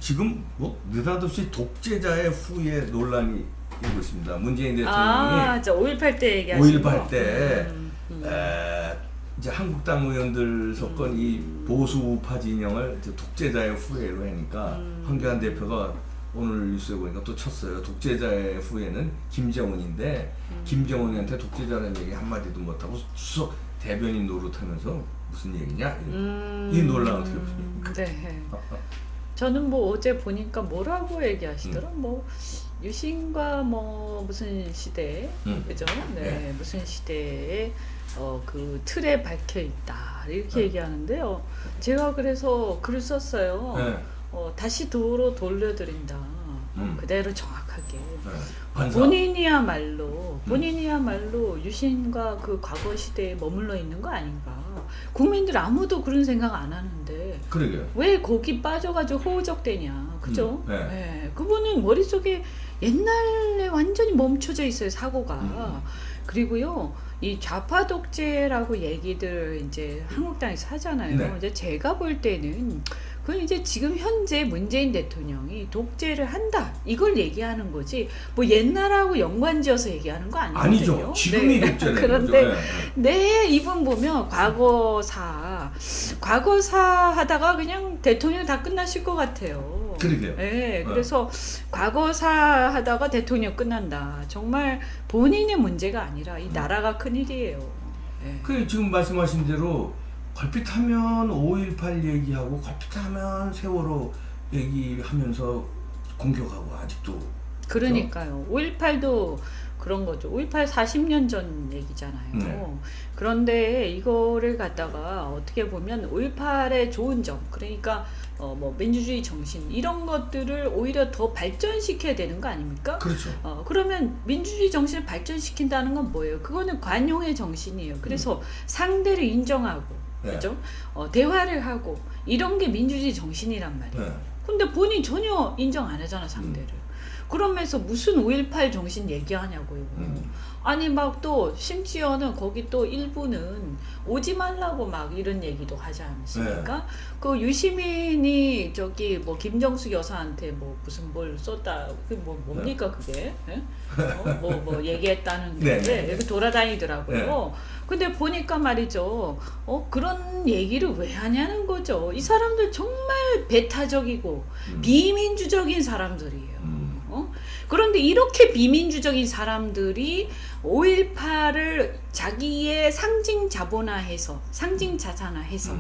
지금 뭐 느닷없이 독재자의 후예 논란이 일고 있습니다. 문재인 대통령이 아, 저 5.18 때 얘기하신 5.18 때 이제 한국당 의원들 섞은 이 보수 우파 진영을 이제 독재자의 후예로 하니까 황교안 대표가 오늘 뉴스에 보니까 또 쳤어요. 독재자의 후예는 김정은인데 김정은한테 독재자라는 얘기 한마디도 못하고 수석 대변인 노릇하면서 무슨 얘기냐? 이 논란 어떻게 보십니까? 네. 저는 뭐 어제 보니까 뭐라고 얘기하시더라? 뭐 유신과 뭐 무슨 시대, 그죠? 네, 네. 무슨 시대에 그 틀에 박혀 있다 이렇게 얘기하는데요. 제가 그래서 글을 썼어요. 네. 다시 도로 돌려드린다. 그대로 정확하게. 네. 반사. 본인이야말로 유신과 그 과거 시대에 머물러 있는 거 아닌가. 국민들 아무도 그런 생각 안 하는데 그러게요. 왜 거기 빠져가지고 호우적대냐, 그죠? 네. 네. 그분은 머릿속에 옛날에 완전히 멈춰져 있어요, 사고가. 그리고요, 이 좌파 독재라고 얘기들 이제 한국당에서 하잖아요. 네. 이제 제가 볼 때는 그건 이제 지금 현재 문재인 대통령이 독재를 한다 이걸 얘기하는 거지 뭐 옛날하고 연관지어서 얘기하는 거 아니거든요. 아니죠. 지금이 네. 독재는 그런데 거죠. 네, 이분 보면 과거사 하다가 그냥 대통령 다 끝나실 것 같아요. 그러게요. 네, 그래서 과거사 하다가 대통령 끝난다. 정말 본인의 문제가 아니라 이 나라가 큰일이에요. 네. 그 지금 말씀하신 대로 걸핏하면 5.18 얘기하고 걸핏하면 세월호 얘기하면서 공격하고 아직도 그러니까요. 5.18도 그런 거죠. 5.18 40년 전 얘기잖아요. 네. 그런데 이거를 갖다가 어떻게 보면 5.18의 좋은 점, 그러니까 뭐 민주주의 정신 이런 것들을 오히려 더 발전시켜야 되는 거 아닙니까? 그렇죠. 그러면 민주주의 정신을 발전시킨다는 건 뭐예요? 그거는 관용의 정신이에요. 그래서 상대를 인정하고, 네. 그죠? 대화를 하고 이런 게 민주주의 정신이란 말이에요. 네. 근데 본인 전혀 인정 안 하잖아, 상대를. 그러면서 무슨 5.18 정신 얘기하냐고요. 아니 막 또 심지어는 거기 또 일부는 오지 말라고 막 이런 얘기도 하지 않습니까? 네. 그 유시민이 저기 뭐 김정숙 여사한테 뭐 무슨 뭘 썼다, 그 뭐 뭡니까 그게? 예? 뭐 얘기했다는데 네. 여기 돌아다니더라고요. 근데 보니까 말이죠. 그런 얘기를 왜 하냐는 거죠. 이 사람들 정말 배타적이고 비민주적인 사람들이에요. 그런데 이렇게 비민주적인 사람들이 5.18을 자기의 상징 자본화해서, 상징 자산화해서,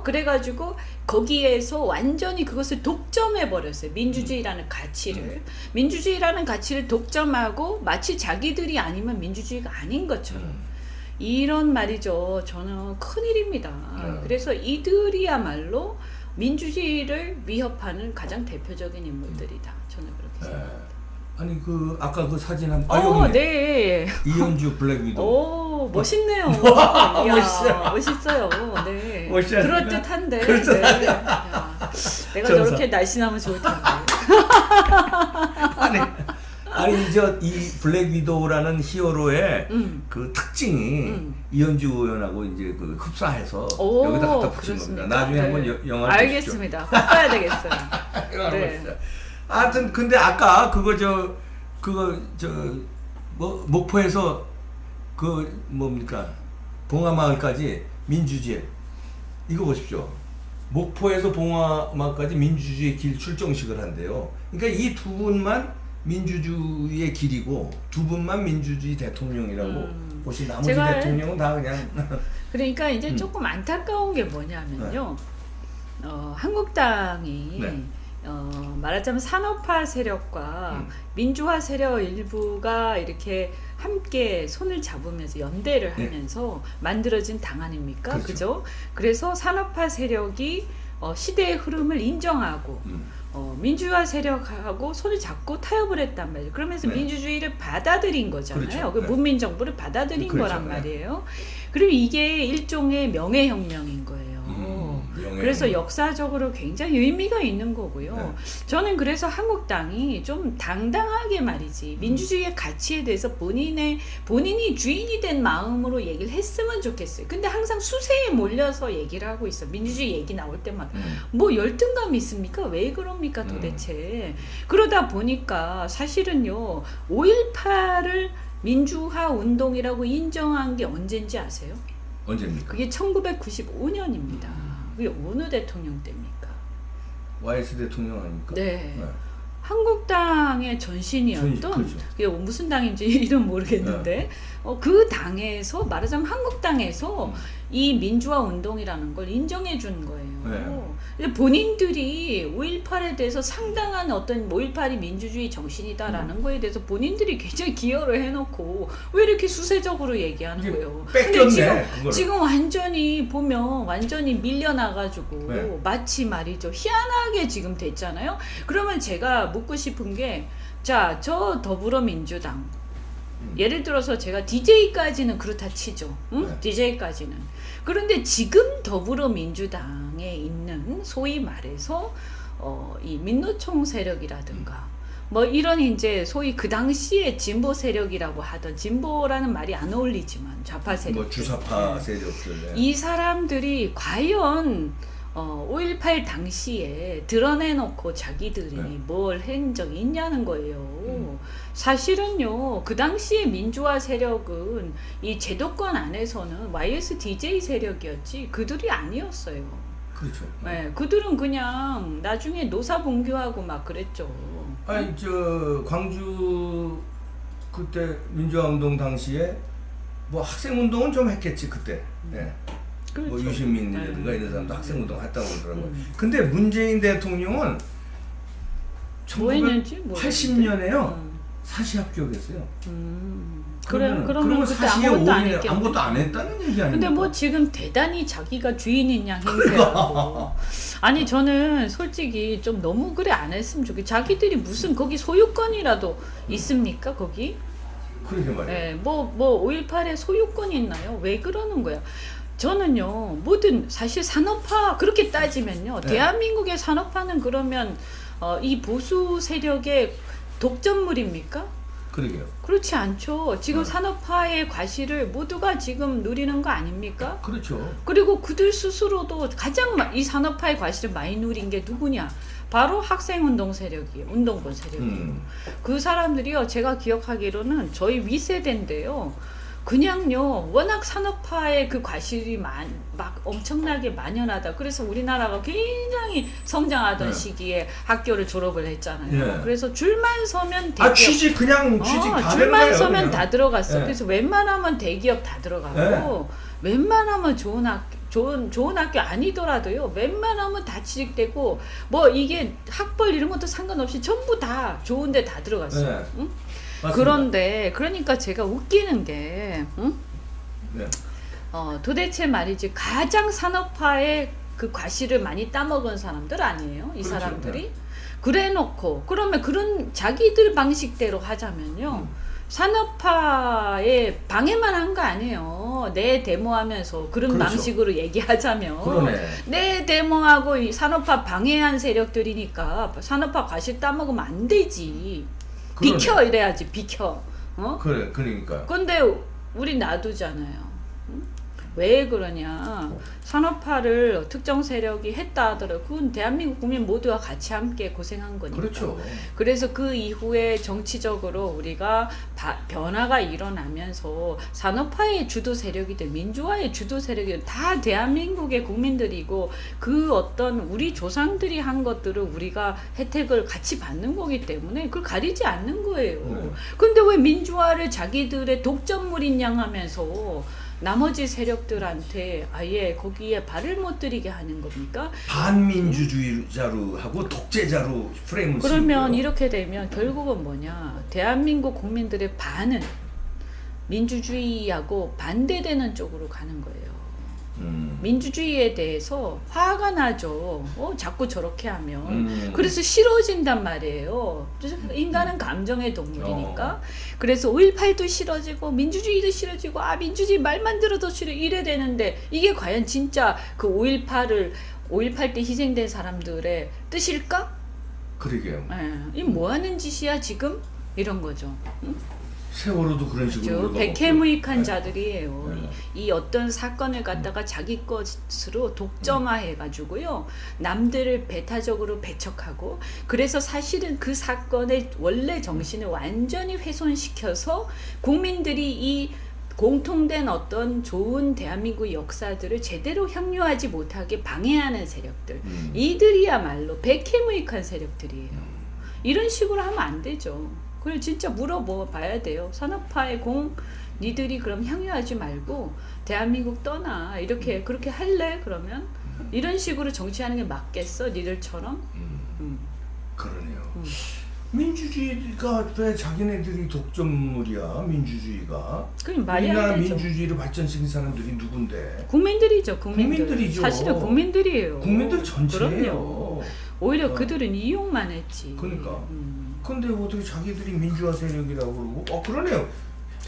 그래가지고 거기에서 완전히 그것을 독점해버렸어요. 민주주의라는 가치를. 민주주의라는 가치를 독점하고 마치 자기들이 아니면 민주주의가 아닌 것처럼. 이런 말이죠. 저는 큰일입니다. 그래서 이들이야말로 민주주의를 위협하는 가장 대표적인 인물들이다. 저는 그렇게 생각합니다. 아니 그 아까 그 사진 여기 네. 이현주 블랙 위도우. 멋있네요. 멋있어요. 멋있어요. 네. 멋있지 않습니까? 그럴듯한데. 그렇죠. 네. 야, 내가 전사. 저렇게 날씬하면 좋을 텐데. 아니 이 블랙 위도우라는 히어로의 그 특징이 이현주 의원하고 이제 그 흡사해서 여기다 갖다 붙인 겁니다. 나중에 한번 영화 알겠습니다. 꼭 봐야 되겠어요. 네. 하여튼 근데 아까 목포에서 그 뭡니까 봉화마을까지 민주주의 이거 보십시오. 목포에서 봉화마을까지 민주주의 길 출정식을 한대요. 그러니까 이 두 분만 민주주의의 길이고 두 분만 민주주의 대통령이라고 보시 나머지 대통령은 다 그냥 그러니까 이제 조금 안타까운 게 뭐냐면요. 한국당이 말하자면 산업화 세력과 민주화 세력 일부가 이렇게 함께 손을 잡으면서 연대를 하면서 만들어진 당 아닙니까? 그렇죠. 그죠? 그래서 산업화 세력이 시대의 흐름을 인정하고 민주화 세력하고 손을 잡고 타협을 했단 말이에요. 그러면서 민주주의를 받아들인 거잖아요. 그렇죠. 문민 정부를 받아들인 그렇죠. 거란 말이에요. 그리고 이게 일종의 명예혁명인 거예요. 그래서 역사적으로 굉장히 의미가 있는 거고요. 네. 저는 그래서 한국당이 좀 당당하게 말이지 민주주의의 가치에 대해서 본인이 주인이 된 마음으로 얘기를 했으면 좋겠어요. 근데 항상 수세에 몰려서 얘기를 하고 있어. 민주주의 얘기 나올 때마다 뭐 열등감이 있습니까? 왜 그럽니까 도대체? 그러다 보니까 사실은요 5.18을 민주화 운동이라고 인정한 게 언젠지 아세요? 언제입니까? 그게 1995년입니다. 그게 어느 대통령 때입니까? YS 대통령 아닙니까? 네. 한국당의 전신이었던 그렇죠. 그게 무슨 당인지 이름 모르겠는데 그 당에서 말하자면 한국당에서 이 민주화 운동이라는 걸 인정해 준 거예요. 근데 본인들이 5.18에 대해서 상당한 어떤 5.18이 민주주의 정신이다라는 거에 대해서 본인들이 굉장히 기여를 해놓고 왜 이렇게 수세적으로 얘기하는 거예요. 뺏겼네. 근데 지금 완전히 보면 완전히 밀려나가지고 마치 말이죠 희한하게 지금 됐잖아요. 그러면 제가 묻고 싶은 게 자, 저 더불어민주당 예를 들어서 제가 DJ까지는 그렇다 치죠. 응? DJ까지는. 그런데 지금 더불어민주당에 있는 소위 말해서 이 민노총 세력이라든가 뭐 이런 이제 소위 그 당시에 진보 세력이라고 하던 진보라는 말이 안 어울리지만 좌파 세력, 뭐 주사파 세력들. 이 사람들이 과연 5.18 당시에 드러내놓고 자기들이 뭘 한 적이 있냐는 거예요. 사실은요, 그 당시에 민주화 세력은 이 제도권 안에서는 YSDJ 세력이었지 그들이 아니었어요. 그렇죠. 네, 그들은 그냥 나중에 노사봉규하고 막 그랬죠. 아니 저 광주 그때 민주화 운동 당시에 뭐 학생 운동은 좀 했겠지 그때. 네. 그렇죠. 뭐 유시민이라든가 이런 사람도 학생 운동 했다고 그러더라고요. 근데 문재인 대통령은 뭐 했는지 80년에요 사시 합격했어요. 그러면 그때 사시에 아무것도 안 올인해 했겠네. 아무것도 안 했다는 얘기 아닙니까? 근데 뭐 지금 대단히 자기가 주인인 양 행세하고 아니 저는 솔직히 좀 너무 그래 안 했으면 좋겠어요. 자기들이 무슨 거기 소유권이라도 있습니까 거기? 그러게 말이에요. 네, 뭐 5.18에 소유권이 있나요? 왜 그러는 거야? 저는요 모든 사실 산업화 그렇게 따지면요 대한민국의 산업화는 그러면 이 보수 세력의 독점물입니까? 그러게요. 그렇지 않죠. 지금 산업화의 과실을 모두가 지금 누리는 거 아닙니까? 그렇죠. 그리고 그들 스스로도 가장 이 산업화의 과실을 많이 누린 게 누구냐? 바로 학생운동 세력이에요. 운동권 세력이에요. 그 사람들이요. 제가 기억하기로는 저희 위세대인데요. 그냥요. 워낙 산업화의 그 과실이 막 엄청나게 만연하다. 그래서 우리나라가 굉장히 성장하던 시기에 학교를 졸업을 했잖아요. 그래서 줄만 서면 대기업. 취직 그냥 취직 다 되는 줄만 거예요. 서면 그냥. 다 들어갔어. 그래서 웬만하면 대기업 다 들어가고 웬만하면 좋은 학교 아니더라도요. 웬만하면 다 취직되고 뭐 이게 학벌 이런 것도 상관없이 전부 다 좋은데 다 들어갔어요. 응? 그런데 그러니까 제가 웃기는 게 도대체 말이지 가장 산업화의 그 과실을 많이 따먹은 사람들 아니에요? 이 그렇죠. 사람들이 그래놓고 그러면 그런 자기들 방식대로 하자면요. 산업화에 방해만 한 거 아니에요. 내 데모하면서 그런 방식으로 얘기하자면 그러네. 내 데모하고 이 산업화 방해한 세력들이니까 산업화 과실 따먹으면 안 되지. 그러네. 비켜 이래야지 비켜. 그래 그러니까. 근데 우리 놔두잖아요. 왜 그러냐? 산업화를 특정 세력이 했다 하더라도 그건 대한민국 국민 모두가 같이 함께 고생한 거니까. 그렇죠. 그래서 그 이후에 정치적으로 우리가 변화가 일어나면서 산업화의 주도 세력이든 민주화의 주도 세력이든 다 대한민국의 국민들이고 그 어떤 우리 조상들이 한 것들을 우리가 혜택을 같이 받는 거기 때문에 그걸 가리지 않는 거예요. 근데 왜 민주화를 자기들의 독점물인 양 하면서 나머지 세력들한테 아예 거기에 발을 못 들이게 하는 겁니까? 반민주주의자로 하고 독재자로 프레임을 그러면 씌우고요. 이렇게 되면 결국은 뭐냐? 대한민국 국민들의 반은 민주주의하고 반대되는 쪽으로 가는 거예요. 민주주의에 대해서 화가 나죠. 자꾸 저렇게 하면. 그래서 싫어진단 말이에요. 인간은 감정의 동물이니까. 그래서 5.18도 싫어지고 민주주의도 싫어지고 민주주의 말만 들어도 싫어 이래 되는데 이게 과연 진짜 그 5.18 때 희생된 사람들의 뜻일까? 그러게요. 이 뭐 하는 짓이야 지금? 이런 거죠. 응? 세월호도 그런 식으로 백해무익한 자들이에요. 네. 이 어떤 사건을 갖다가 자기 것으로 독점화해가지고요, 남들을 배타적으로 배척하고, 그래서 사실은 그 사건의 원래 정신을 완전히 훼손시켜서 국민들이 이 공통된 어떤 좋은 대한민국 역사들을 제대로 향유하지 못하게 방해하는 세력들, 이들이야말로 백해무익한 세력들이에요. 이런 식으로 하면 안 되죠. 그래 진짜 물어봐야 돼요. 산업화의 공 니들이 그럼 향유하지 말고 대한민국 떠나 이렇게 그렇게 할래? 그러면 이런 식으로 정치하는 게 맞겠어? 니들처럼? 그러네요. 민주주의가 왜 자기네들이 독점물이야? 민주주의가. 그럼 말이 안 우리나라 되죠. 민주주의를 발전시킨 사람들이 누군데? 국민들이죠. 국민들이죠. 사실은 국민들이요. 국민들 전체예요. 그럼요. 오히려 그들은 이용만 했지. 그러니까. 근데 어떻게 자기들이 민주화 세력이라고 그러고? 그러네요.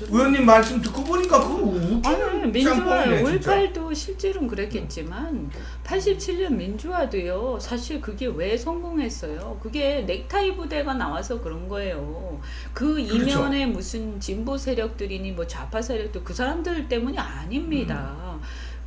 의원님 말씀 듣고 보니까 그거 웃기는 민주화 짬뽕이네, 진짜. 5.18도 실제로는 그랬겠지만 87년 민주화도요. 사실 그게 왜 성공했어요? 그게 넥타이 부대가 나와서 그런 거예요. 그 그렇죠. 이면에 무슨 진보 세력들이니 뭐 좌파 세력들 그 사람들 때문이 아닙니다.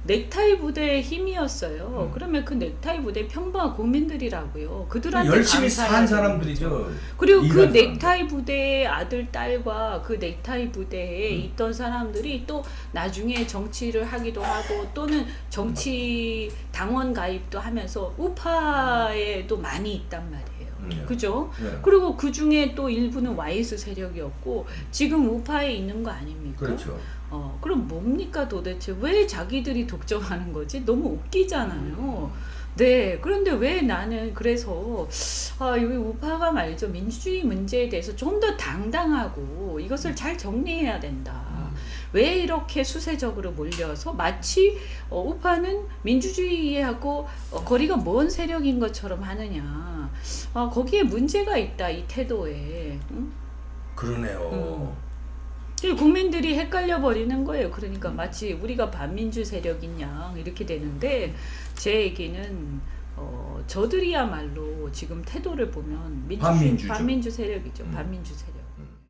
넥타이 부대의 힘이었어요. 그러면 그 넥타이 부대 평범한 국민들이라고요. 그들한테 열심히 산 감사해야 사람들이죠. 그리고 그 일하는 넥타이 부대의 아들, 딸과 그 넥타이 부대에 있던 사람들이 또 나중에 정치를 하기도 하고 또는 정치 당원 가입도 하면서 우파에도 많이 있단 말이에요. 그죠? 네. 그리고 그 중에 또 일부는 YS 세력이었고 지금 우파에 있는 거 아닙니까? 그렇죠. 그럼 뭡니까 도대체? 왜 자기들이 독점하는 거지? 너무 웃기잖아요. 네, 그런데 왜 나는 그래서 여기 우파가 말이죠. 민주주의 문제에 대해서 좀 더 당당하고 이것을 잘 정리해야 된다. 왜 이렇게 수세적으로 몰려서 마치 우파는 민주주의하고 거리가 먼 세력인 것처럼 하느냐. 거기에 문제가 있다. 이 태도에. 응? 그러네요. 국민들이 헷갈려 버리는 거예요. 그러니까 마치 우리가 반민주 세력인 양 이렇게 되는데 제 얘기는 저들이야말로 지금 태도를 보면 반민주 세력이죠. 반민주 세력.